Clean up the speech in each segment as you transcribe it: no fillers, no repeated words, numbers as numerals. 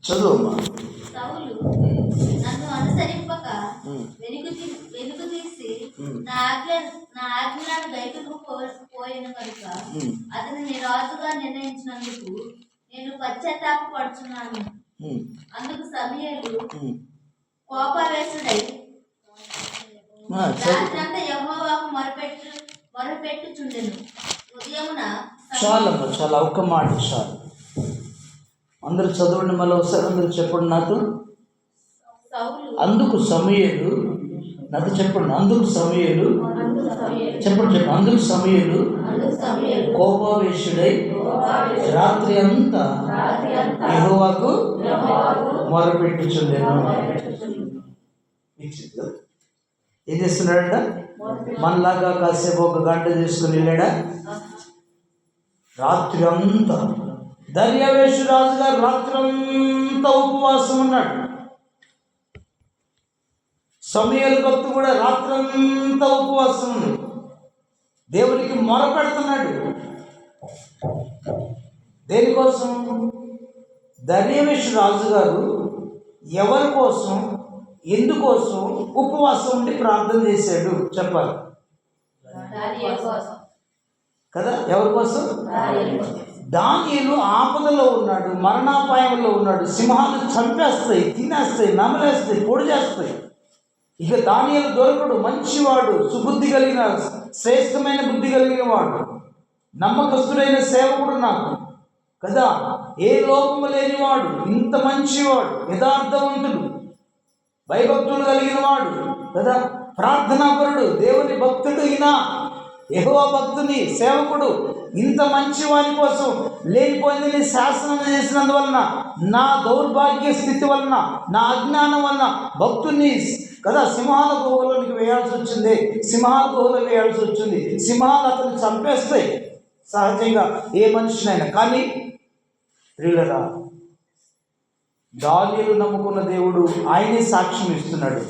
చదువు. సౌలు నన్ను అనుసరింపక వెనుక తీసి నా ఆజ్ఞలను గైకొనక పోయిన కనుక అతనిని రాజుగా నిర్ణయించినందుకు నేను పశ్చాత్తాపపడుచున్నాను. అందుకు సమూయేలు కోపావేశుడై రాత్రంతా యెహోవాకు మొరపెట్టుచుండెను. ఉదయమున చాలా ఒక్క మాట చాలు. అందరూ చదవండి, మళ్ళీ ఒకసారి అందరూ చెప్పండి నాతో. అందుకు సమూయేలు నాతో చెప్పండి. అందుకు సమూయేలు చెప్పండి. అందుకు సమూయేలు కోపావేశుడై రాత్రి అంతా యెహోవాకు మొరపెట్టుచుండెను. ఏం చేస్తున్నాడంట? మనలాగా కాసేపు ఒక గంట తీసుకుని వెళ్ళాడా? రాత్రి అంతా దర్యావేషు రాజు గారు రాత్రంతా ఉపవాసం ఉన్నాడు. సమూయేలు భక్తుడు కూడా రాత్రంతా ఉపవాసం ఉంది. దేవునికి మొర పెడుతున్నాడు. దేనికోసం? దర్యావేషు రాజు గారు ఎవరి కోసం, ఎందుకోసం ఉపవాసం ఉండి ప్రార్థన చేశాడు చెప్పాలి కదా? ఎవరి కోసం? దానియేలు ఆపదలో ఉన్నాడు, మరణాపాయంలో ఉన్నాడు. సింహాలు చంపేస్తాయి, తినేస్తాయి, నమలేస్తాయి, పొడి చేస్తాయి. ఇక దానియేలు దొరకడు. మంచివాడు, సుబుద్ధి కలిగిన, శ్రేష్టమైన బుద్ధి కలిగిన వాడు, నమ్మకస్తుడైన సేవకుడు నాకు కదా, ఏ లోపము లేనివాడు, ఇంత మంచివాడు, యథార్థవంతుడు, భయభక్తులు కలిగిన వాడు కదా, ప్రార్థనాపరుడు, దేవుని భక్తుడు, ఈయన యెహోవా భక్తుని సేవకుడు. ఇంత మంచి వాని కోసం లేనిపోయింది శాసనం చేసినందువలన, నా దౌర్భాగ్య స్థితి వలన, నా అజ్ఞానం వలన భక్తుని కదా సింహాల గుహలోనికి వేయాల్సి వచ్చింది. సింహాల గుహలో వేయాల్సి వచ్చింది. సింహాలు అతను చంపేస్తాయి సహజంగా ఏ మనిషినైనా. కానీ ప్రియులరా, దానియేలు నమ్ముకున్న దేవుడు ఆయనే సాక్ష్యం ఇస్తున్నాడు.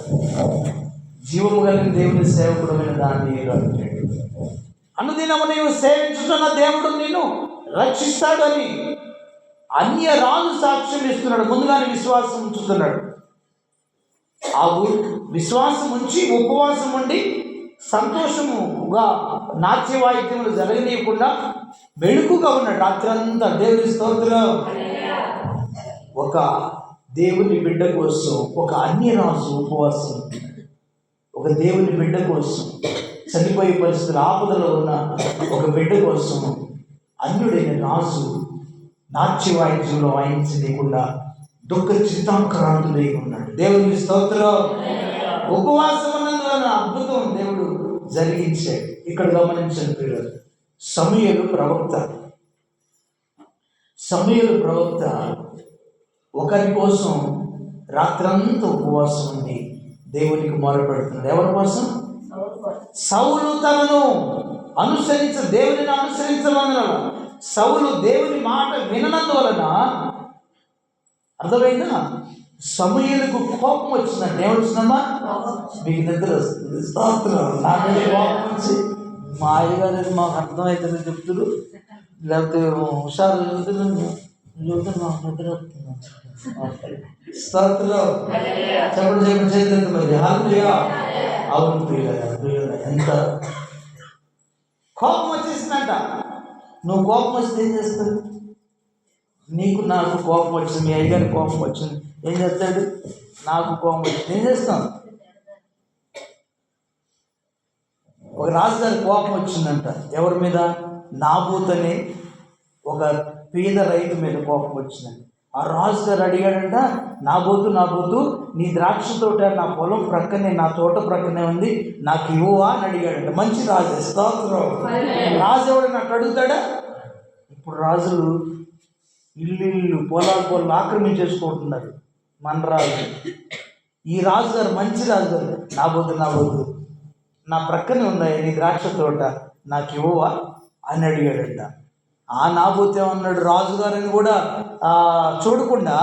జీవము కలిగిన దేవుని సేవకుడమైన దానియేలు అంటాడు, అనుదినము నీవు సేవించుతున్న దేవుడు నిన్ను రక్షిస్తాడు అని అన్య రాజు సాక్ష్యం ఇస్తున్నాడు. ముందుగానే విశ్వాసం ఉంచుతున్నాడు. ఆ విశ్వాసం ఉంచి ఉపవాసం ఉండి సంతోషముగా నాట్య వాయిద్యములు జరగనీయకుండా మెళుకుగా ఉన్నాడు రాత్రంతా. దేవుని స్తోత్రం. ఒక దేవుని బిడ్డ కోసం ఒక అన్యరాజు ఉపవాసం ఉంటున్నాడు. ఒక దేవుని బిడ్డ కోసం, చనిపోయే పరిస్థితులు ఆపదలో ఉన్న ఒక బిడ్డ కోసం అన్యుడైన రాజు నాట్య వాయిద్యంలో వాయించలేకుండా దుఃఖ చిత్తాంకరాంతుడై ఉన్నాడు. దేవునికి స్తోత్రం. ఉపవాసం ఉన్నందువలన అద్భుతం దేవుడు జరిగించాడు. ఇక్కడ గమనించండి పిల్లలు, సమూయేలు ప్రవక్త ఒకరి కోసం రాత్రంతా ఉపవాసం ఉండి దేవునికి మొరపెడుతున్నాడు. ఎవరి కోసం? సౌలు తనను దేవునిని అనుసరించవలన, సౌలు దేవుని మాట విననందువలన అర్థమైందా? సమూయేలుకు కోపం వచ్చిందంటే ఏమొచ్చిందమ్మా? మీకు నిద్ర వస్తుంది. నా మీద కోపం వచ్చి మా అయ్యగారు మాకు అర్థమవుతుంది చెప్తున్నారు, లేకపోతే హుషారు చెబుతున్నాను, నాకు నిద్ర వస్తుంది. స్తోత్రం. చెప్పండి చైతన్యం మరి. హల్లెలూయా. అవును ప్రియులారా, ఎంత కోపం వచ్చేసిందంట. నువ్వు కోపం వస్తే ఏం చేస్తావు? నీకు నాకు కోపం వచ్చింది, మీ అయ్యగారి కోపం వచ్చింది, ఏం చేస్తాడు? నాకు కోపం వచ్చింది, ఏం చేస్తాం? ఒక రాజుగారి కోపం వచ్చిందంట. ఎవరి మీద? నాబూతు అనే ఒక పేద రైతు మీద కోపం వచ్చిందంట. ఆ రాజుగారు అడిగాడంట, నాబోతు నీ ద్రాక్ష తోట నా పొలం ప్రక్కనే, నా తోట ప్రక్కనే ఉంది, నాకు ఇవ్వవా అని అడిగాడంట. మంచి రాజు. స్తోత్రం. రాజు ఎవడన్నా అట్లా అడుగుతాడా? ఇప్పుడు రాజులు ఇల్లు పొలాలు ఆక్రమించేసుకుంటున్నారు. మన రాజు, ఈ రాజుగారు మంచి రాజుగారు, నాబోతు నా ప్రక్కనే ఉన్నాయి నీ ద్రాక్ష తోట, నాకు ఇవ్వవా అని అడిగాడంట. ఆ నాబోతు ఏమన్నాడు? రాజుగారిని కూడా చూడకుండా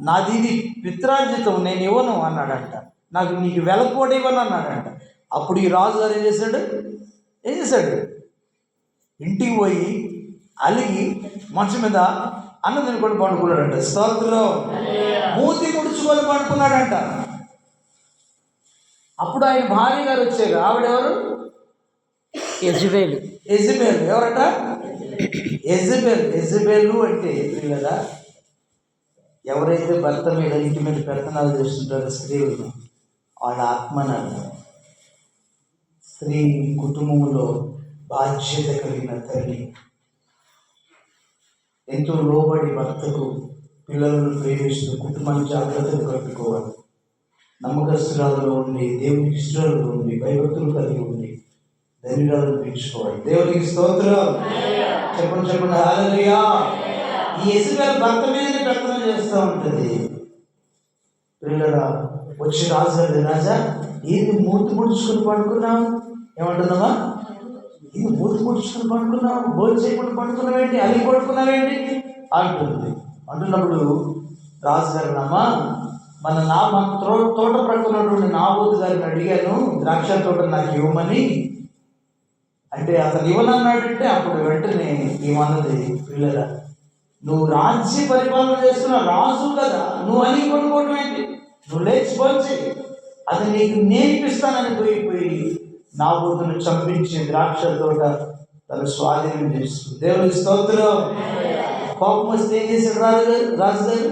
నాది ఇది పిత్రార్జితం, నేను ఇవ్వను అన్నాడంట. నీకు వెలపోటు ఇవ్వను అన్నాడంట. అప్పుడు ఈ రాజుగారు ఏం చేశాడు? ఇంటికి పోయి అలిగి మంచం మీద అన్నం తినుకొని పండుకున్నాడంట. స్తోత్రం. మూతి ముడుచుకొని పండుకున్నాడంట. అప్పుడు ఆయన భార్య గారు వచ్చారు. ఆవిడెవరు? యెజబెలు. యెజబెలు. ఎవరట? యెజబెలు. యెజబెలు అంటే కదా, ఎవరైతే భర్త మీద ఇంటి మీద పెత్తనాలు చేస్తుంటారో స్త్రీలను, వాళ్ళ ఆత్మనాలు. స్త్రీ కుటుంబంలో బాధ్యత కలిగిన తల్లి, ఎంతో లోబడి భర్తకు పిల్లలను ప్రేమిస్తూ కుటుంబాన్ని జాగ్రత్తగా కట్టుకోవాలి. నమ్మకస్తురాలలో ఉండి, దేవునికి ఇష్టరాలు ఉండి, భయభక్తులు కలిగి ఉండి ధైర్యాలను పెంచుకోవాలి. దేవునికి స్తోత్రం. చెప్పండి హల్లెలూయా. ఈ యెజబెలు భర్త మీద పెత్తనం చేస్తూ ఉంటుంది. పిల్లరా వచ్చి రాజు, రాజా ఏది మూతి ముడుచుకొని పడుకున్నావు? ఏమంటున్నావా? ఇది మూతి ముడుచుకొని పడుకున్నావు, భోజనం చేయకుండా పడుకున్నావేంటి, అలిగి పడుకున్నావేంటి అంటుంది. అంటున్నప్పుడు రాజుగారు, అమ్మా మన తోట ప్రక్కనటువంటి నాబోతు గారిని అడిగాను ద్రాక్ష తోట నాకు ఇవ్వమని. అంటే అతను ఇవ్వనన్నాడంటే అప్పుడు వెంటనే ఏమన్నది, పిల్లరా నువ్వు రాజ్య పరిపాలన చేస్తున్న రాజు కదా, నువ్వు అలిగి పడుకోవటం ఏంటి? నువ్వు లేచిపోయి అది నీకు నేర్పిస్తానని పోయి నాబోతును చంపించి ద్రాక్ష తోట తన స్వాధీనం చేస్తుంది. దేవునికి స్తోత్రం. కోపం వస్తే ఏం చేశాడు రాజుగారు?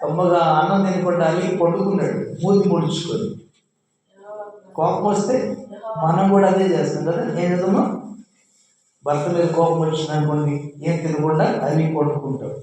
కమ్మగా అన్నం తినకుండా అలిగి పండుకున్నాడు మూతి ముడుచుకొని. కోపం వస్తే మనం కూడా అదే చేస్తాం కదా. ఏం చేద్దామా? భర్త మీద కోపం వచ్చిందనుకోండి, ఏం తినకుండా అలిగి పండుకుంటాం.